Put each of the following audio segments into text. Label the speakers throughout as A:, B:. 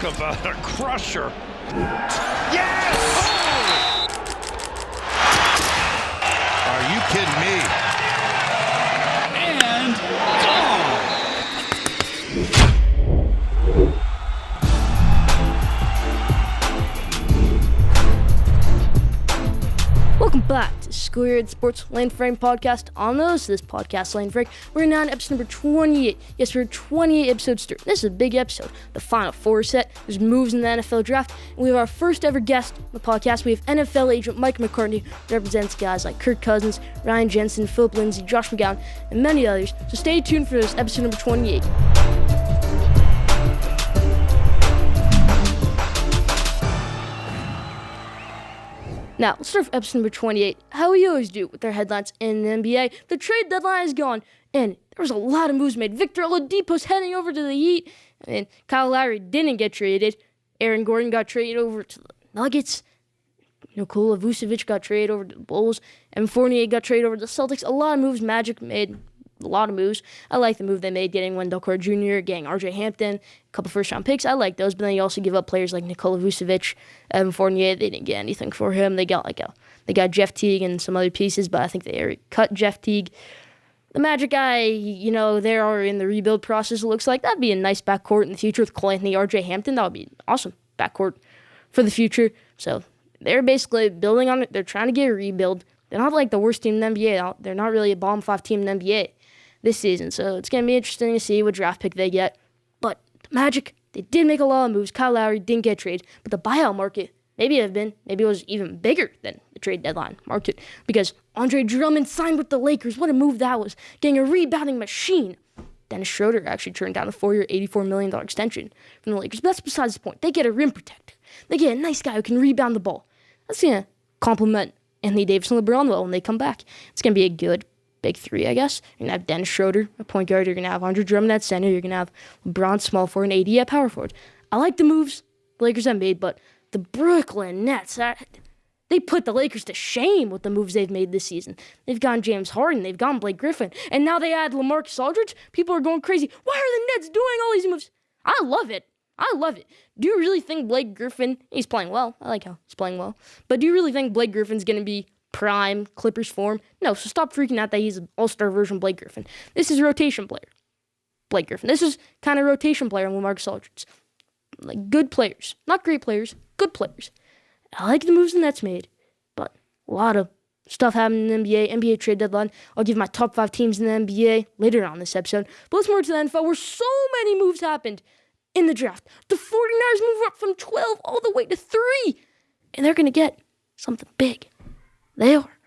A: Talk about a crusher. Yes! Oh! Are you kidding me? And gone!
B: Welcome back to Schoolyard Sports Lane Frank podcast. On those, this podcast, Lane Frank. We're now on episode number 28. Yes, we're 28 episodes through. This is a big episode. The Final Four set. There's moves in the NFL draft. And we have our first ever guest on the podcast. We have NFL agent Mike McCartney, who represents guys like Kirk Cousins, Ryan Jensen, Philip Lindsay, Josh McGowan, and many others. So stay tuned for this episode number 28. Now, let's start with episode number 28. How we always do with our headlines in the NBA. The trade deadline is gone, and there was a lot of moves made. Victor Oladipo's heading over to the Heat, and Kyle Lowry didn't get traded. Aaron Gordon got traded over to the Nuggets. Nikola Vucevic got traded over to the Bulls, and Fournier got traded over to the Celtics. A lot of moves. Magic made a lot of moves. I like the move they made, getting Wendell Carter Jr., getting RJ Hampton, a couple first-round picks. I like those, but then you also give up players like Nikola Vucevic, Evan Fournier. They didn't get anything for him. They got Jeff Teague and some other pieces, but I think they already cut Jeff Teague. The Magic guy, they are in the rebuild process. It looks like that'd be a nice backcourt in the future with Cole Anthony, RJ Hampton. That would be an awesome backcourt for the future. So they're basically building on it. They're trying to get a rebuild. They're not like the worst team in the NBA. They're not really a bottom 5 team in the NBA this season, so it's going to be interesting to see what draft pick they get. But the Magic, they did make a lot of moves. Kyle Lowry didn't get traded, but the buyout market, maybe it was even bigger than the trade deadline market, because Andre Drummond signed with the Lakers. What a move that was, getting a rebounding machine. Dennis Schroeder actually turned down a 4-year, $84 million extension from the Lakers, but that's besides the point. They get a rim protector. They get a nice guy who can rebound the ball. That's going to complement Anthony Davis and LeBron well when they come back. It's going to be a good big three, I guess. You're going to have Dennis Schroeder at point guard. You're going to have Andre Drummond at center. You're going to have LeBron small forward and AD at power forward. I like the moves the Lakers have made, but the Brooklyn Nets, they put the Lakers to shame with the moves they've made this season. They've gotten James Harden. They've gotten Blake Griffin. And now they add LaMarcus Aldridge. People are going crazy. Why are the Nets doing all these moves? I love it. Do you really think Blake Griffin, he's playing well. I like how he's playing well. But do you really think Blake Griffin's going to be prime Clippers form? No, so stop freaking out that he's an all-star version Blake Griffin. This is a rotation player, Blake Griffin. This is kind of rotation player on LaMarcus Aldridge. Like, good players. Not great players, good players. I like the moves the Nets made, but a lot of stuff happened in the NBA trade deadline. I'll give my top 5 teams in the NBA later on this episode. But let's move to the NFL, where so many moves happened in the draft. The 49ers move up from 12 all the way to 3, and they're going to get something big. They are.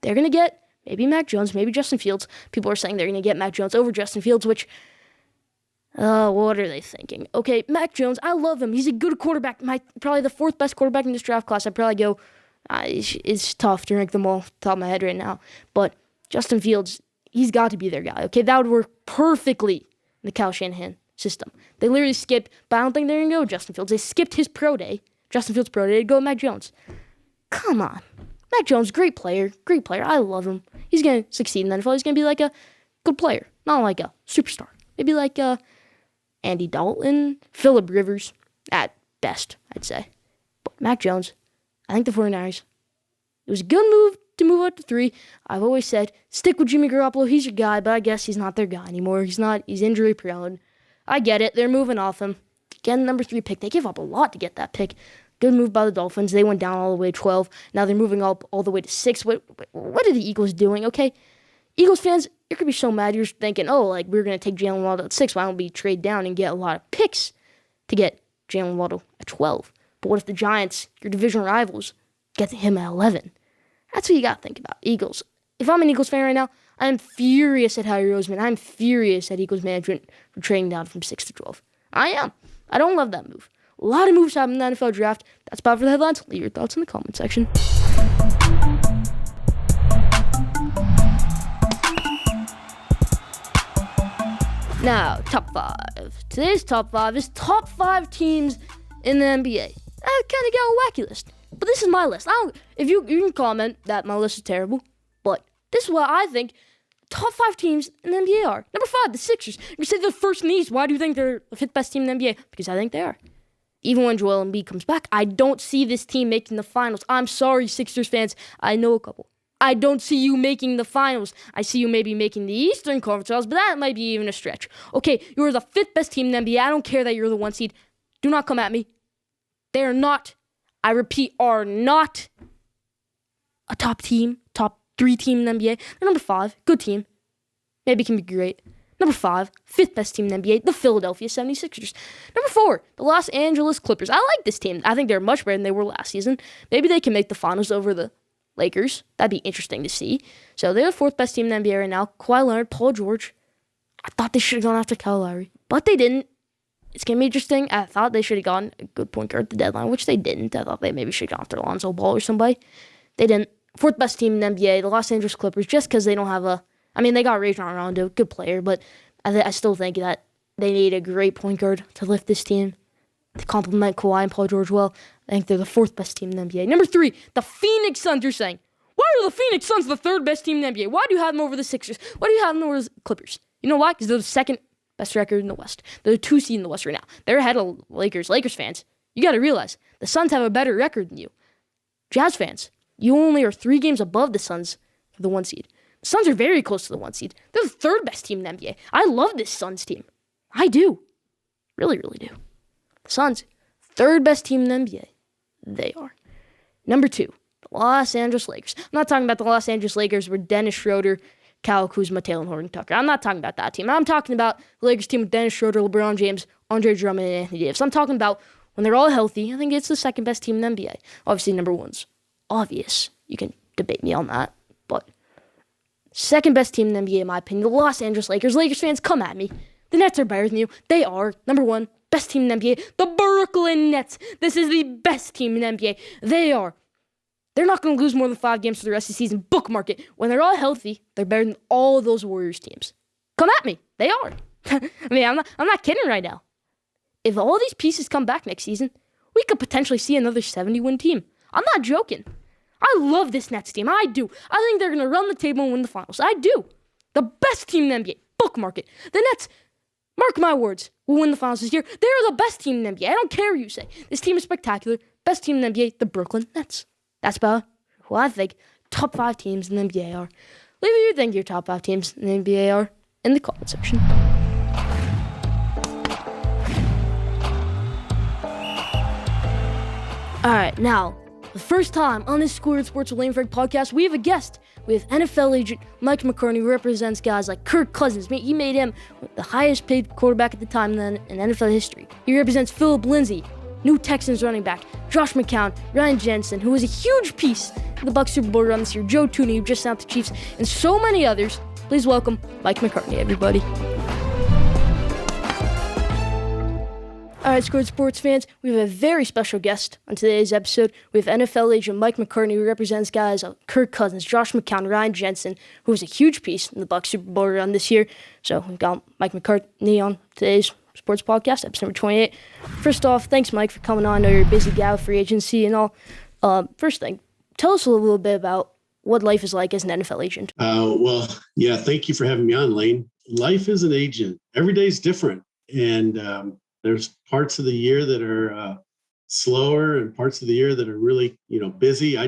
B: They're going to get maybe Mac Jones, maybe Justin Fields. People are saying they're going to get Mac Jones over Justin Fields, which, what are they thinking? Okay, Mac Jones, I love him. He's a good quarterback. Probably the 4th best quarterback in this draft class. I'd probably go, it's tough to rank them all off the top of my head right now. But Justin Fields, he's got to be their guy. Okay, that would work perfectly in the Kyle Shanahan system. They literally skipped, but I don't think they're going to go with Justin Fields. They skipped his pro day, Justin Fields' pro day, to go with Mac Jones. Come on. Mac Jones, great player. I love him. He's going to succeed in the NFL. He's going to be like a good player, not like a superstar. Maybe like Andy Dalton, Phillip Rivers, at best, I'd say. But Mac Jones, I think the 49ers, it was a good move to move up to 3. I've always said, stick with Jimmy Garoppolo. He's your guy, but I guess he's not their guy anymore. He's injury prone. I get it. They're moving off him. Again, number 3 pick. They gave up a lot to get that pick. Good move by the Dolphins. They went down all the way to 12. Now they're moving up all the way to 6. What are the Eagles doing? Okay, Eagles fans, you're going to be so mad. You're thinking, we're going to take Jalen Waddle at 6. Why don't we trade down and get a lot of picks to get Jalen Waddle at 12? But what if the Giants, your division rivals, get him at 11? That's what you got to think about. Eagles. If I'm an Eagles fan right now, I'm furious at Howie Roseman. I'm furious at Eagles management for trading down from 6 to 12. I am. I don't love that move. A lot of moves happened in the NFL draft. That's about for the headlines. Leave your thoughts in the comment section. Now, top 5. Today's top 5 is top 5 teams in the NBA. I kind of got a wacky list, but this is my list. If you can comment that my list is terrible, but this is what I think top 5 teams in the NBA are. Number 5, the Sixers. You say they're first in the East. Why do you think they're the 5th best team in the NBA? Because I think they are. even when Joel Embiid comes back, I don't see this team making the finals. I'm sorry, Sixers fans. I know a couple. I don't see you making the finals. I see you maybe making the Eastern Conference Finals, but that might be even a stretch. Okay, you're the 5th best team in the NBA. I don't care that you're the 1 seed. Do not come at me. They are not, I repeat, are not a top 3 team in the NBA. They're number 5, good team. Maybe can be great. Number 5, 5th best team in the NBA, the Philadelphia 76ers. Number 4, the Los Angeles Clippers. I like this team. I think they're much better than they were last season. Maybe they can make the finals over the Lakers. That'd be interesting to see. So they're the 4th best team in the NBA right now. Kawhi Leonard, Paul George. I thought they should have gone after Kyle Lowry, but they didn't. It's going to be interesting. I thought they should have gone a good point guard at the deadline, which they didn't. I thought they maybe should have gone after Lonzo Ball or somebody. They didn't. 4th best team in the NBA, the Los Angeles Clippers, just because they don't have they got Rajon Rondo, good player, but I still think that they need a great point guard to lift this team, to complement Kawhi and Paul George well. I think they're the 4th best team in the NBA. Number 3, the Phoenix Suns. You're saying, why are the Phoenix Suns the 3rd best team in the NBA? Why do you have them over the Sixers? Why do you have them over the Clippers? You know why? Because they're the 2nd best record in the West. They're the 2 seed in the West right now. They're ahead of Lakers. Lakers fans, you got to realize the Suns have a better record than you. Jazz fans, you only are 3 games above the Suns for the 1 seed. The Suns are very close to the 1 seed. They're the 3rd best team in the NBA. I love this Suns team. I do. Really, really do. The Suns, 3rd best team in the NBA. They are. Number 2, the Los Angeles Lakers. I'm not talking about the Los Angeles Lakers with Dennis Schroeder, Kyle Kuzma, Taylor Horton Tucker. I'm not talking about that team. I'm talking about the Lakers team with Dennis Schroeder, LeBron James, Andre Drummond, and Anthony Davis. I'm talking about when they're all healthy. I think it's the 2nd best team in the NBA. Obviously, number 1's obvious. You can debate me on that, but 2nd best team in the NBA, in my opinion, the Los Angeles Lakers. Lakers fans, come at me. The Nets are better than you. They are. Number 1, best team in the NBA, the Brooklyn Nets. This is the best team in the NBA. They are. They're not going to lose more than 5 games for the rest of the season. Bookmark it. When they're all healthy, they're better than all of those Warriors teams. Come at me. They are. I'm not kidding right now. If all these pieces come back next season, we could potentially see another 70-win team. I'm not joking. I love this Nets team. I do. I think they're going to run the table and win the finals. I do. The best team in the NBA. Bookmark it. The Nets, mark my words, will win the finals this year. They're the best team in the NBA. I don't care what you say. This team is spectacular. Best team in the NBA, the Brooklyn Nets. That's about who I think top 5 teams in the NBA are. Leave who you think your top 5 teams in the NBA are in the comment section. All right, now, the first time on this Schoolyard Sports with Lane Frank podcast, we have a guest. We have NFL agent Mike McCartney, who represents guys like Kirk Cousins. He made him the highest paid quarterback at the time in NFL history. He represents Philip Lindsay, new Texans running back, Josh McCown, Ryan Jensen, who was a huge piece of the Bucs Super Bowl run this year, Joe Tooney, who just signed the Chiefs, and so many others. Please welcome Mike McCartney, everybody. All right, Schoolyard Sports fans, we have a very special guest on today's episode. We have NFL agent Mike McCartney, who represents guys like Kirk Cousins, Josh McCown, Ryan Jensen, who was a huge piece in the Bucs Super Bowl run this year. So we've got Mike McCartney on today's sports podcast, episode number 28. First off, thanks, Mike, for coming on. I know you're a busy guy with free agency and all. First thing, tell us a little bit about what life is like as an NFL agent.
C: Thank you for having me on, Lane. Life as an agent, every day is different. And there's parts of the year that are slower and parts of the year that are really, busy. I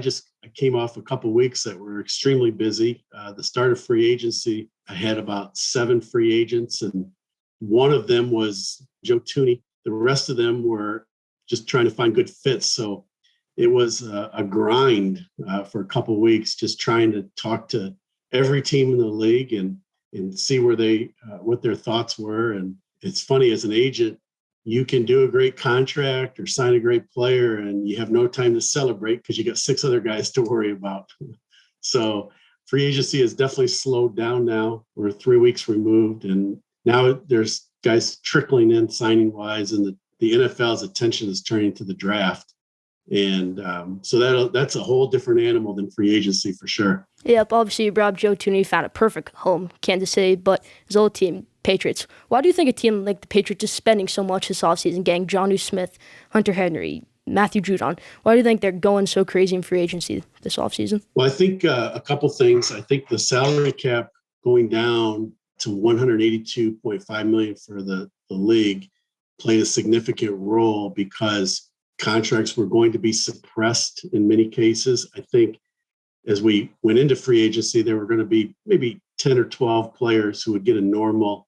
C: came off a couple of weeks that were extremely busy. The start of free agency, I had about 7 free agents, and one of them was Joe Tooney. The rest of them were just trying to find good fits. So it was a grind for a couple of weeks, just trying to talk to every team in the league and see where what their thoughts were. And it's funny, as an agent, you can do a great contract or sign a great player and you have no time to celebrate because you got 6 other guys to worry about. So free agency has definitely slowed down now. We're 3 weeks removed, and now there's guys trickling in signing wise, and the NFL's attention is turning to the draft. And so that's a whole different animal than free agency for sure.
B: Yep, obviously you brought up Joe Tooney, found a perfect home, Kansas City, but his old team, Patriots. Why do you think a team like the Patriots is spending so much this offseason, getting Jonnu Smith, Hunter Henry, Matthew Judon? Why do you think they're going so crazy in free agency this offseason?
C: Well, I think a couple things. I think the salary cap going down to $182.5 million for the league played a significant role because contracts were going to be suppressed in many cases. I think as we went into free agency, there were going to be maybe 10 or 12 players who would get a normal,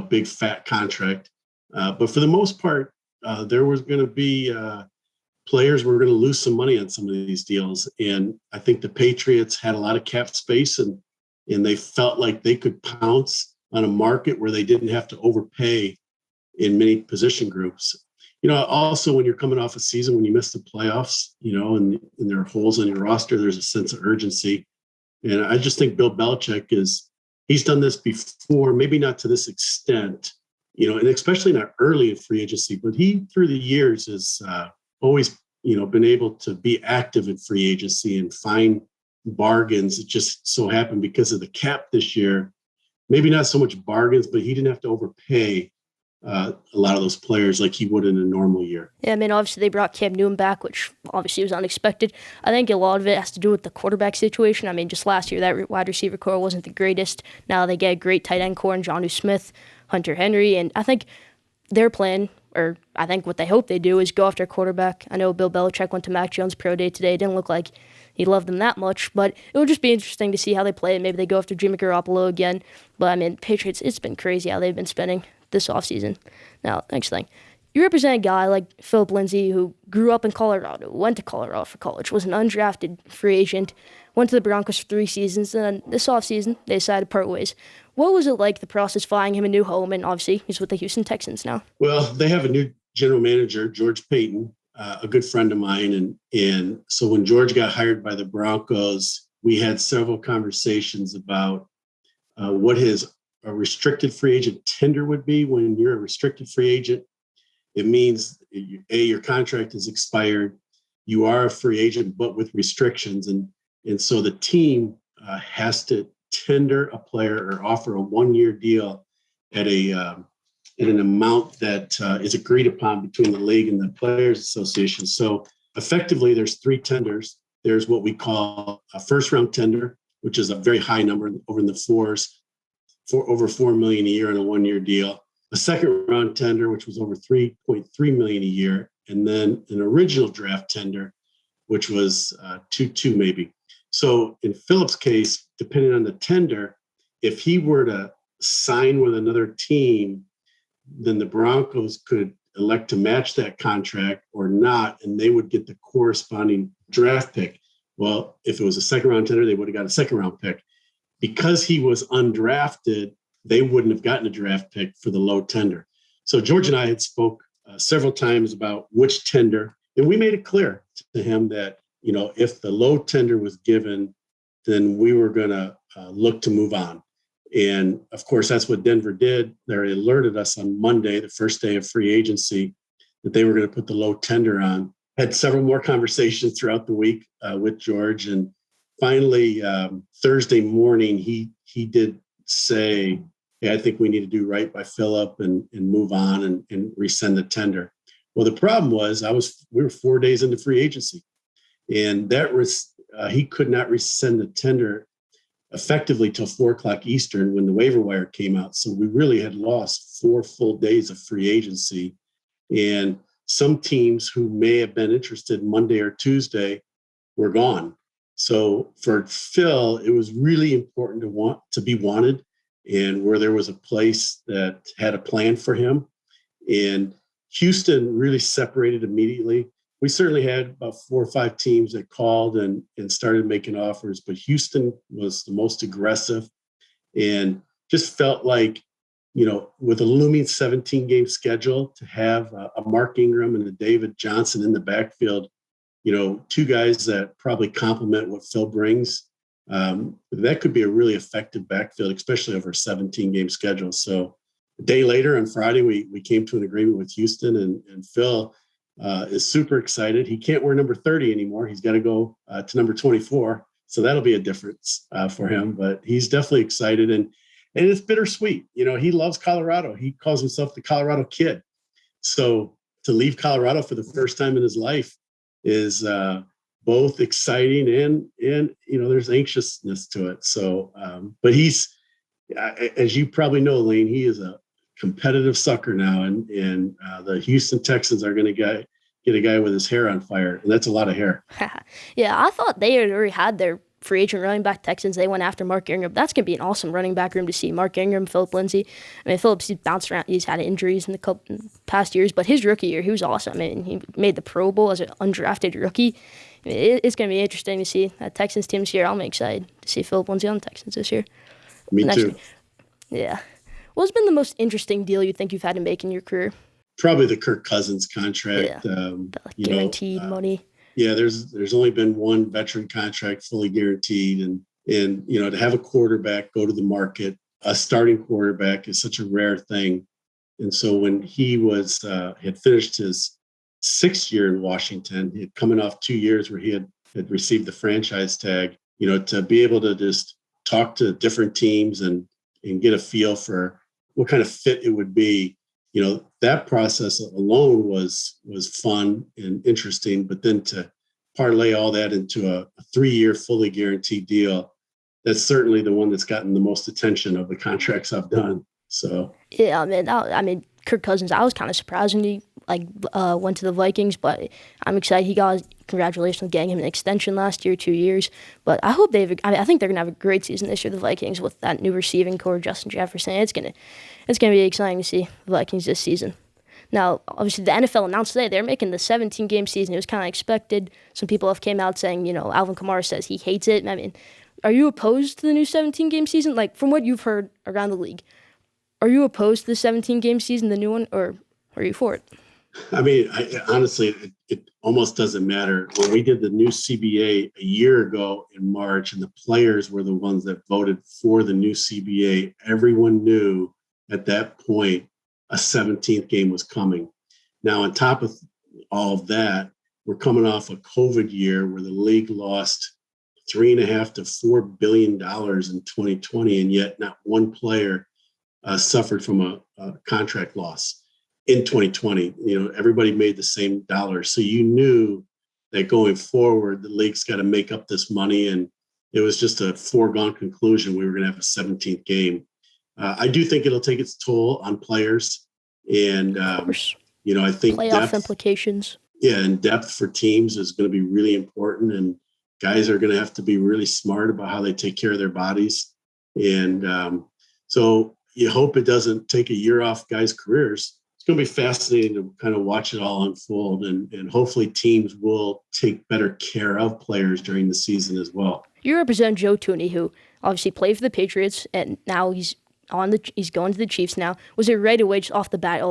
C: big fat contract. But for the most part, there was going to be players were going to lose some money on some of these deals. And I think the Patriots had a lot of cap space and they felt like they could pounce on a market where they didn't have to overpay in many position groups. Also when you're coming off a season, when you miss the playoffs, and there are holes on your roster, there's a sense of urgency. And I just think Bill Belichick he's done this before, maybe not to this extent, and especially not early in free agency, but he through the years has always, been able to be active in free agency and find bargains. It just so happened because of the cap this year, maybe not so much bargains, but he didn't have to overpay a lot of those players like he would in a normal year.
B: Yeah, obviously they brought Cam Newton back, which obviously was unexpected. I think a lot of it has to do with the quarterback situation. Just last year that wide receiver core wasn't the greatest. Now they get a great tight end core in Jonnu Smith, Hunter Henry, and I think their plan, or I think what they hope they do, is go after a quarterback. I know Bill Belichick went to Mac Jones' pro day today. It didn't look like he loved him that much, but it would just be interesting to see how they play it. Maybe they go after Jimmy Garoppolo again. But, Patriots, it's been crazy how they've been spending this offseason. Now, next thing. You represent a guy like Philip Lindsay who grew up in Colorado, went to Colorado for college, was an undrafted free agent, went to the Broncos for 3 seasons, and then this offseason they decided to part ways. What was it like, the process, finding him a new home? And obviously he's with the Houston Texans now.
C: Well, they have a new general manager, George Payton, a good friend of mine. And so when George got hired by the Broncos, we had several conversations about what his a restricted free agent tender would be. When you're a restricted free agent, it means your contract is expired. You are a free agent, but with restrictions. And so the team has to tender a player or offer a 1-year deal at an amount that is agreed upon between the league and the Players Association. So effectively, there's 3 tenders. There's what we call a first-round tender, which is a very high number, over in the fours, for over $4 million a year on a 1-year deal. A second-round tender, which was over $3.3 million a year, and then an original draft tender, which was 2.2 maybe. So in Philip's case, depending on the tender, if he were to sign with another team, then the Broncos could elect to match that contract or not, and they would get the corresponding draft pick. Well, if it was a second-round tender, they would have got a second-round pick. Because he was undrafted, they wouldn't have gotten a draft pick for the low tender. So George and I had spoke several times about which tender, and we made it clear to him that, if the low tender was given, then we were going to look to move on. And of course, that's what Denver did. They alerted us on Monday, the first day of free agency, that they were going to put the low tender on. Had several more conversations throughout the week with George, and finally, Thursday morning, he did say, "Hey, I think we need to do right by Philip and move on and rescind the tender." Well, the problem was we were 4 days into free agency, and that was he could not rescind the tender effectively till 4:00 Eastern when the waiver wire came out. So we really had lost 4 full days of free agency, and some teams who may have been interested Monday or Tuesday were gone. So for Phil, it was really important to be wanted, and where there was a place that had a plan for him. And Houston really separated immediately. We certainly had about 4 or 5 teams that called and started making offers, but Houston was the most aggressive, and just felt like, with a looming 17-game schedule, to have a Mark Ingram and a David Johnson in the backfield, 2 guys that probably complement what Phil brings, that could be a really effective backfield, especially over a 17-game schedule. So a day later on Friday, we came to an agreement with Houston, and Phil is super excited. He can't wear number 30 anymore. He's got to go to number 24. So that'll be a difference for him, but he's definitely excited, and it's bittersweet. He loves Colorado. He calls himself the Colorado kid. So to leave Colorado for the first time in his life is both exciting and there's anxiousness to it. So, but he's, as you probably know, Lane, he is a competitive sucker now, and the Houston Texans are going to get a guy with his hair on fire, and that's a lot of hair.
B: Yeah, I thought they had already had their free agent running back Texans. They went after Mark Ingram. That's going to be an awesome running back room to see. Mark Ingram, Philip Lindsay. I mean, Phillips, he's bounced around. He's had injuries in the past years, but his rookie year, he was awesome. I mean, he made the Pro Bowl as an undrafted rookie. I mean, it's going to be interesting to see that Texans team this year. I'm excited to see Philip Lindsay on the Texans this year.
C: Me too.
B: Yeah. What's been the most interesting deal you think you've had to make in your career?
C: Probably the Kirk Cousins contract.
B: Yeah. Guaranteed money.
C: Yeah, there's only been one veteran contract fully guaranteed, and to have a quarterback go to the market, a starting quarterback is such a rare thing. And so when he had finished his 6th year in Washington, he had coming off 2 years where he had received the franchise tag, to be able to just talk to different teams and get a feel for what kind of fit it would be. That process alone was fun and interesting, but then to parlay all that into a 3-year fully guaranteed deal, that's certainly the one that's gotten the most attention of the contracts I've done. So
B: yeah, I mean, Kirk Cousins, I was kind of surprised when he went to the Vikings, but I'm excited. Congratulations on getting him an extension last year, 2 years. But I hope I think they're gonna have a great season this year, the Vikings, with that new receiving core, Justin Jefferson. It's gonna be exciting to see the Vikings this season. Now, obviously, the NFL announced today they're making the 17-game season. It was kind of expected. Some people have came out saying, Alvin Kamara says he hates it. I mean, are you opposed to the new 17-game season? Like, from what you've heard around the league, are you opposed to the 17-game season, the new one, or are you for it?
C: I mean, honestly, it almost doesn't matter. When we did the new CBA a year ago in March, and the players were the ones that voted for the new CBA, everyone knew at that point a 17th game was coming. Now, on top of all of that, we're coming off a COVID year where the league lost $3.5 to $4 billion in 2020, and yet not one player suffered from a contract loss in 2020. Everybody made the same dollar. So you knew that going forward, the league's got to make up this money. And it was just a foregone conclusion we were going to have a 17th game. I do think it'll take its toll on players. And, I think
B: playoff implications.
C: Yeah, and depth for teams is going to be really important. And guys are going to have to be really smart about how they take care of their bodies. And so you hope it doesn't take a year off guys' careers. It's going to be fascinating to kind of watch it all unfold, and hopefully teams will take better care of players during the season as well.
B: You represent Joe Tooney, who obviously played for the Patriots, and now he's going to the Chiefs now. Was it right away, just off the bat?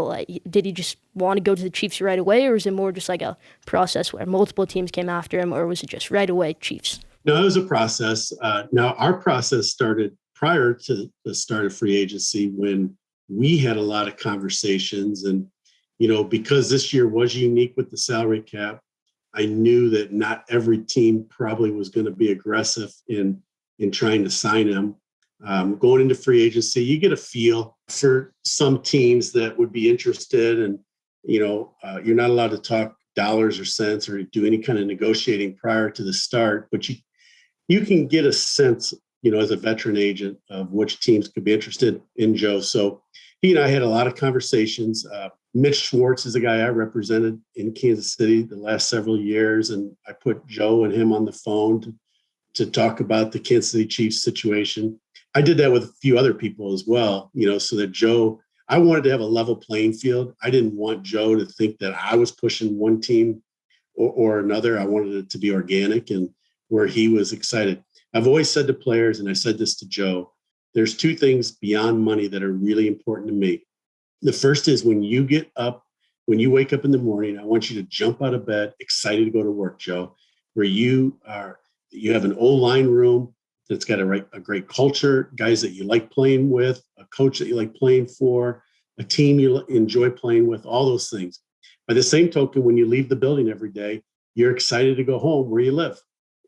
B: Did he just want to go to the Chiefs right away, or is it more just like a process where multiple teams came after him, or was it just right away Chiefs?
C: No, it was a process. Now, our process started prior to the start of free agency, when we had a lot of conversations, and, because this year was unique with the salary cap, I knew that not every team probably was going to be aggressive in trying to sign him. Going into free agency, you get a feel for some teams that would be interested, and, you're not allowed to talk dollars or cents or do any kind of negotiating prior to the start, but you can get a sense, as a veteran agent, of which teams could be interested in Joe. So he and I had a lot of conversations. Mitch Schwartz is a guy I represented in Kansas City the last several years, and I put Joe and him on the phone to talk about the Kansas City Chiefs situation. I did that with a few other people as well, so that Joe, I wanted to have a level playing field. I didn't want Joe to think that I was pushing one team or another. I wanted it to be organic and where he was excited. I've always said to players, and I said this to Joe, there's two things beyond money that are really important to me. The first is when you wake up in the morning, I want you to jump out of bed, excited to go to work, Joe, where you have an O-line room that's got a great culture, guys that you like playing with, a coach that you like playing for, a team you enjoy playing with, all those things. By the same token, when you leave the building every day, you're excited to go home where you live.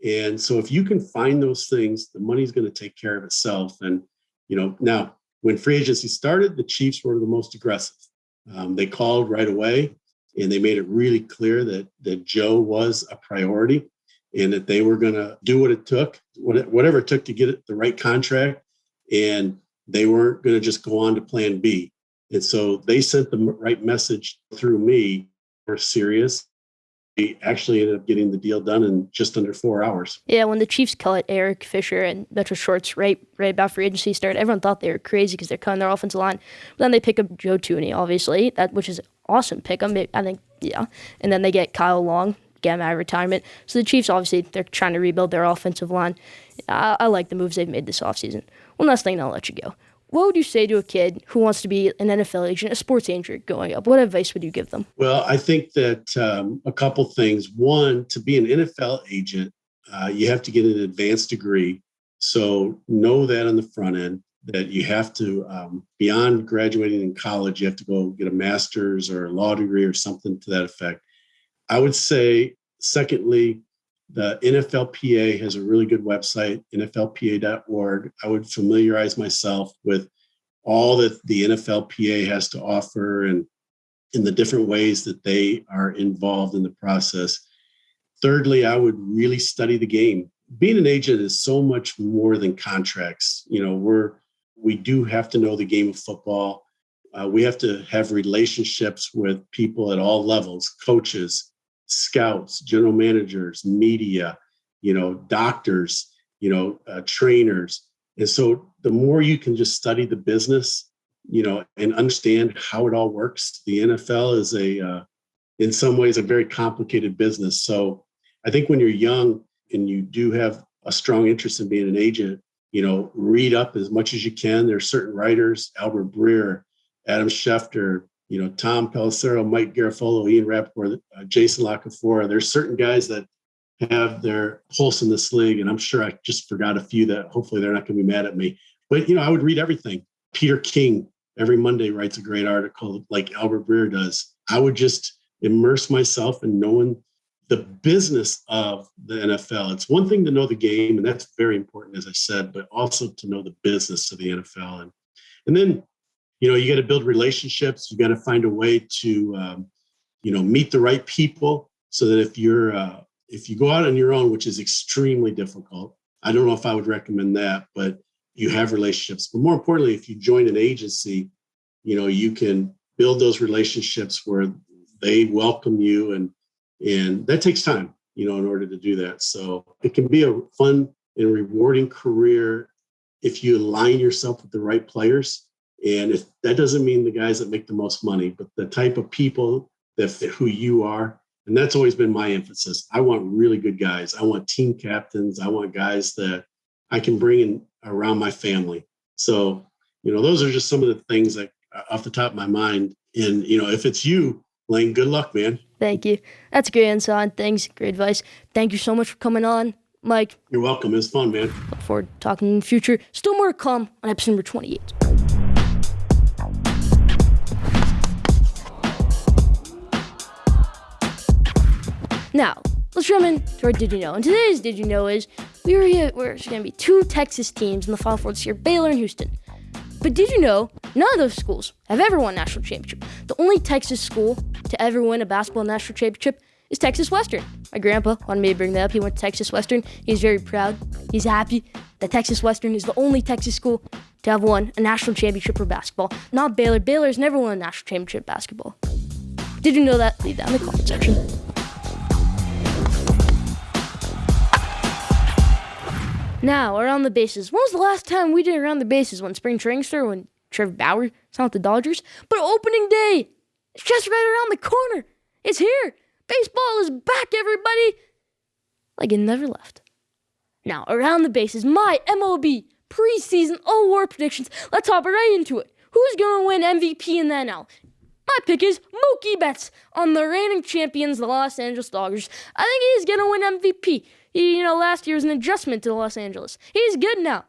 C: And so if you can find those things, the money's going to take care of itself. And, now when free agency started, the Chiefs were the most aggressive. They called right away, and they made it really clear that Joe was a priority and that they were going to do what it took, whatever it took to get the right contract. And they weren't going to just go on to plan B. And so they sent the right message through me. We're serious. We actually ended up getting the deal done in just under 4 hours.
B: Yeah, when the Chiefs cut Eric Fisher and Metro Shorts right about free agency started, everyone thought they were crazy because they're cutting their offensive line. But then they pick up Joe Tooney, obviously, which is an awesome pick. I think, yeah. And then they get Kyle Long, get him out of retirement. So the Chiefs, obviously, they're trying to rebuild their offensive line. I like the moves they've made this offseason. One last thing, and I'll let you go. What would you say to a kid who wants to be an NFL agent, a sports agent growing up? What advice would you give them?
C: Well, I think that a couple things. One, to be an NFL agent, you have to get an advanced degree. So know that on the front end, that you have to, beyond graduating in college, you have to go get a master's or a law degree or something to that effect. I would say, secondly, the NFLPA has a really good website, nflpa.org. I would familiarize myself with all that the NFLPA has to offer and in the different ways that they are involved in the process. Thirdly, I would really study the game. Being an agent is so much more than contracts. We do have to know the game of football. We have to have relationships with people at all levels, coaches, scouts, general managers, media, doctors, trainers. And so the more you can just study the business, and understand how it all works. The NFL is in some ways, a very complicated business. So I think when you're young and you do have a strong interest in being an agent, read up as much as you can. There are certain writers, Albert Breer, Adam Schefter, Tom Pelissero, Mike Garafolo, Ian Rappaport, Jason Locafora. There's certain guys that have their pulse in this league, and I'm sure I just forgot a few that hopefully they're not going to be mad at me. But, I would read everything. Peter King every Monday writes a great article like Albert Breer does. I would just immerse myself in knowing the business of the NFL. It's one thing to know the game, and that's very important, as I said, but also to know the business of the NFL. And then, you got to build relationships. You got to find a way to, meet the right people so that if you go out on your own, which is extremely difficult, I don't know if I would recommend that, but you have relationships. But more importantly, if you join an agency, you can build those relationships where they welcome you, and that takes time, in order to do that. So it can be a fun and rewarding career if you align yourself with the right players. And if that doesn't mean the guys that make the most money, but the type of people that fit who you are. And that's always been my emphasis. I want really good guys. I want team captains. I want guys that I can bring in around my family. So, those are just some of the things that off the top of my mind. And, if it's you, Lane, good luck, man.
B: Thank you. That's great insight. Thanks. Great advice. Thank you so much for coming on, Mike.
C: You're welcome. It was fun, man.
B: Look forward to talking in the future. Still more to come on episode number 28. Now, let's jump into our Did You Know? And today's Did You Know is there's going to be two Texas teams in the Final Four this year, Baylor and Houston. But did you know none of those schools have ever won a national championship? The only Texas school to ever win a basketball national championship is Texas Western. My grandpa wanted me to bring that up. He went to Texas Western. He's very proud. He's happy that Texas Western is the only Texas school to have won a national championship for basketball. Not Baylor. Baylor's never won a national championship in basketball. Did you know that? Leave that in the comment section. Now, around the bases. When was the last time we did around the bases? When spring training started, when Trevor Bauer signed with the Dodgers? But opening day, it's just right around the corner. It's here. Baseball is back, everybody. Like it never left. Now, around the bases, my MLB preseason award predictions. Let's hop right into it. Who's going to win MVP in the NL? My pick is Mookie Betts on the reigning champions, the Los Angeles Dodgers. I think he's going to win MVP. Last year was an adjustment to Los Angeles. He's good now.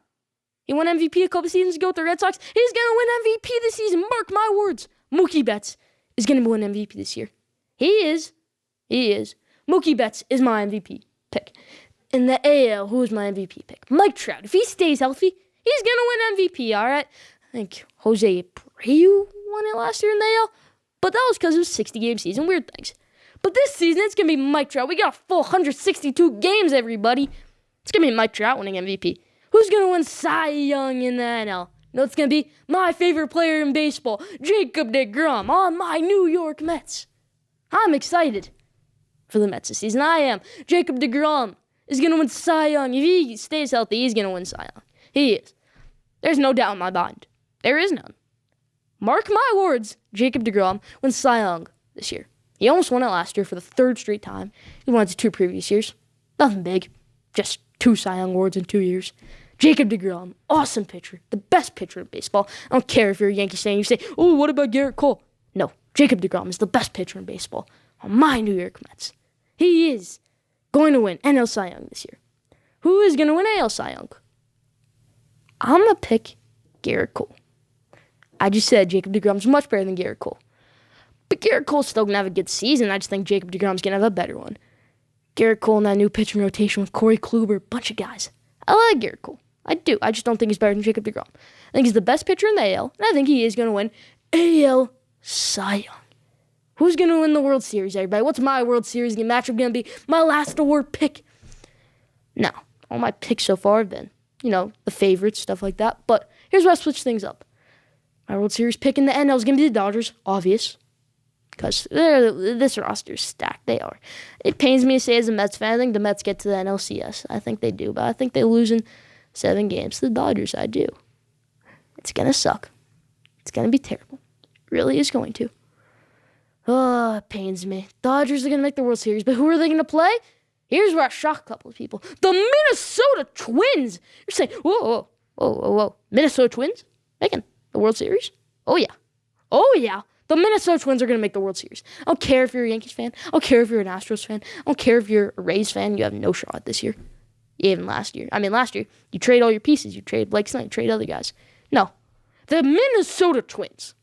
B: He won MVP a couple seasons ago with the Red Sox. He's going to win MVP this season. Mark my words. Mookie Betts is going to win MVP this year. He is. Mookie Betts is my MVP pick. In the AL, who is my MVP pick? Mike Trout. If he stays healthy, he's going to win MVP, all right? I think Jose Abreu won it last year in the AL, but that was because it was a 60-game season. Weird things. But this season, it's going to be Mike Trout. We got a full 162 games, everybody. It's going to be Mike Trout winning MVP. Who's going to win Cy Young in the NL? know it's going to be? My favorite player in baseball, Jacob deGrom, on my New York Mets. I'm excited for the Mets this season. I am. Jacob deGrom is going to win Cy Young. If he stays healthy, he's going to win Cy Young. He is. There's no doubt in my mind. There is none. Mark my words, Jacob deGrom wins Cy Young this year. He almost won it last year for the third straight time. He won it 2 previous years. Nothing big. Just 2 Cy Young awards in 2 years. Jacob deGrom, awesome pitcher. The best pitcher in baseball. I don't care if you're a Yankees fan. You say, oh, what about Garrett Cole? No, Jacob deGrom is the best pitcher in baseball on my New York Mets. He is going to win NL Cy Young this year. Who is going to win AL Cy Young? I'm going to pick Garrett Cole. I just said Jacob deGrom's much better than Garrett Cole. But Garrett Cole's still going to have a good season. I just think Jacob deGrom's going to have a better one. Garrett Cole in that new pitching rotation with Corey Kluber, a bunch of guys. I like Garrett Cole. I do. I just don't think he's better than Jacob deGrom. I think he's the best pitcher in the AL, and I think he is going to win AL Cy Young. Who's going to win the World Series, everybody? What's my World Series matchup going to be? My last award pick. Now, all my picks so far have been, the favorites, stuff like that. But here's where I switch things up. My World Series pick in the NL is going to be the Dodgers, obvious. Because this roster is stacked. They are. It pains me to say as a Mets fan, I think the Mets get to the NLCS. I think they do. But I think they lose in 7 games to the Dodgers. I do. It's going to suck. It's going to be terrible. It really is going to. Oh, it pains me. Dodgers are going to make the World Series. But who are they going to play? Here's where I shock a couple of people. The Minnesota Twins. You're saying, whoa. Minnesota Twins making the World Series? Oh, yeah. The Minnesota Twins are going to make the World Series. I don't care if you're a Yankees fan. I don't care if you're an Astros fan. I don't care if you're a Rays fan. You have no shot this year. Even last year. Last year, you trade all your pieces. You trade Blake Snell. You trade other guys. No. The Minnesota Twins,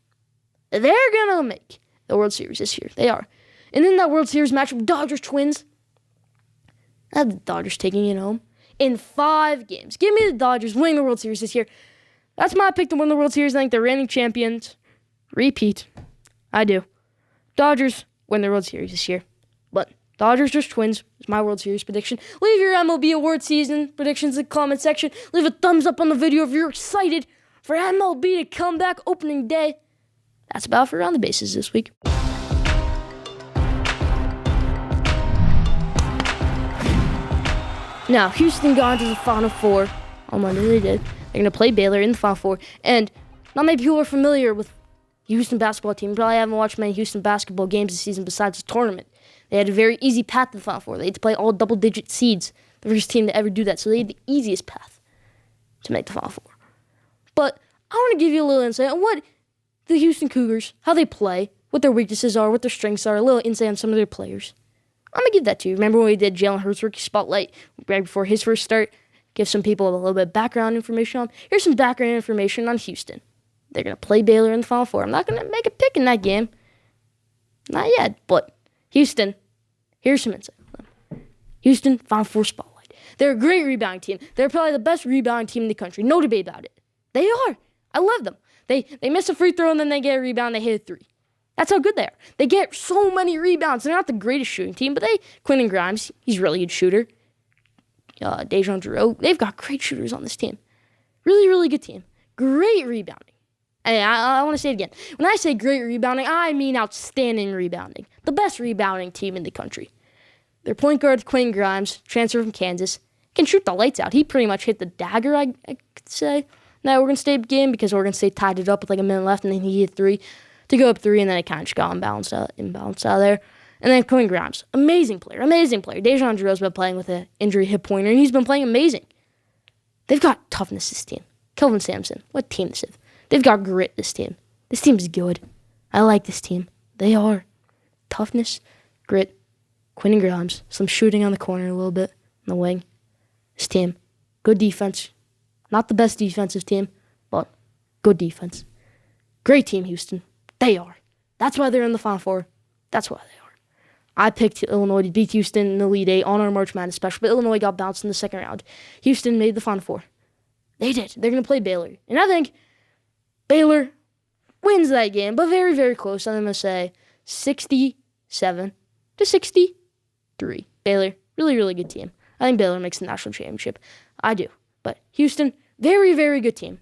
B: they're going to make the World Series this year. They are. And in that World Series matchup, Dodgers-Twins, I have the Dodgers taking it home in 5 games. Give me the Dodgers winning the World Series this year. That's my pick to win the World Series. I think they're reigning champions. Repeat. I do. Dodgers win the World Series this year. But Dodgers versus Twins is my World Series prediction. Leave your MLB award season predictions in the comment section. Leave a thumbs up on the video if you're excited for MLB to come back opening day. That's about for Around the Bases this week. Now, Houston got into the Final Four on Monday. They did. They're going to play Baylor in the Final Four. And not many people are familiar with the Houston basketball team. You probably haven't watched many Houston basketball games this season besides the tournament. They had a very easy path to the Final Four. They had to play all double-digit seeds. The first team to ever do that. So they had the easiest path to make the Final Four. But I want to give you a little insight on what the Houston Cougars, how they play, what their weaknesses are, what their strengths are, a little insight on some of their players. I'm going to give that to you. Remember when we did Jalen Hurts Rookie Spotlight right before his first start? Give some people a little bit of background information on. Here's some background information on Houston. They're going to play Baylor in the Final Four. I'm not going to make a pick in that game. Not yet, but Houston, here's some insight on them. Houston, Final Four Spotlight. They're a great rebounding team. They're probably the best rebounding team in the country. No debate about it. They are. I love them. They miss a free throw and then they get a rebound. They hit a 3. That's how good they are. They get so many rebounds. They're not the greatest shooting team, but Quentin Grimes, he's a really good shooter. Dejan Giroux, they've got great shooters on this team. Really, really good team. Great rebounding. And I want to say it again. When I say great rebounding, I mean outstanding rebounding. The best rebounding team in the country. Their point guard, Quentin Grimes, transfer from Kansas, can shoot the lights out. He pretty much hit the dagger, I could say, in that Oregon State game because Oregon State tied it up with like a minute left and then he hit 3 to go up 3 and then it kind of just got imbalanced out there. And then Quentin Grimes, amazing player. Dejan Giroux's been playing with an injury hip pointer and he's been playing amazing. They've got toughness, this team. Kelvin Sampson, what team this is. They've got grit, this team. This team's good. I like this team. They are. Toughness, grit, Quentin Grimes, some shooting on the corner a little bit, on the wing. This team, good defense. Not the best defensive team, but good defense. Great team, Houston. They are. That's why they're in the Final Four. That's why they are. I picked Illinois to beat Houston in the Elite Eight on our March Madness special, but Illinois got bounced in the second round. Houston made the Final Four. They did. They're going to play Baylor. And I think Baylor wins that game, but very, very close. I'm going to say 67 to 63. Baylor, really, really good team. I think Baylor makes the national championship. I do. But Houston, very, very good team.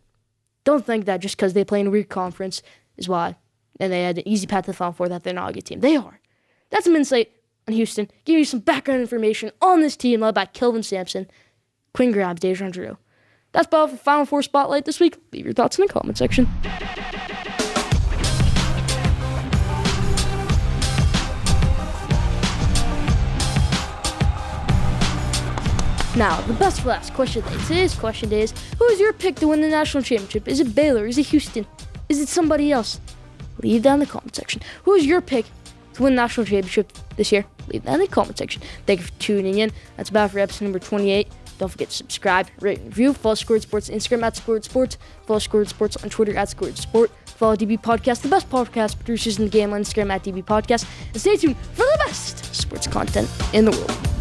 B: don't think that just because they play in a weak conference is why, and they had an easy path to the Final Four, that they're not a good team. They are. That's some insight on Houston, giving you some background information on this team led by Kelvin Sampson, Quinn Grabs, Dejan Drew. That's about for Final Four Spotlight this week. Leave your thoughts in the comment section. Now, the best for last question day. Today's question day is, who is your pick to win the national championship? Is it Baylor? Is it Houston? Is it somebody else? Leave that in the comment section. Who is your pick to win the national championship this year? Leave that in the comment section. Thank you for tuning in. That's about for episode number 28. Don't forget to subscribe, rate, and review. Follow Schoolyard Sports on Instagram at Schoolyard Sports. Follow Schoolyard Sports on Twitter at Schoolyard Sport. Follow DB Podcast, the best podcast producers in the game, on Instagram at DB Podcast. And stay tuned for the best sports content in the world.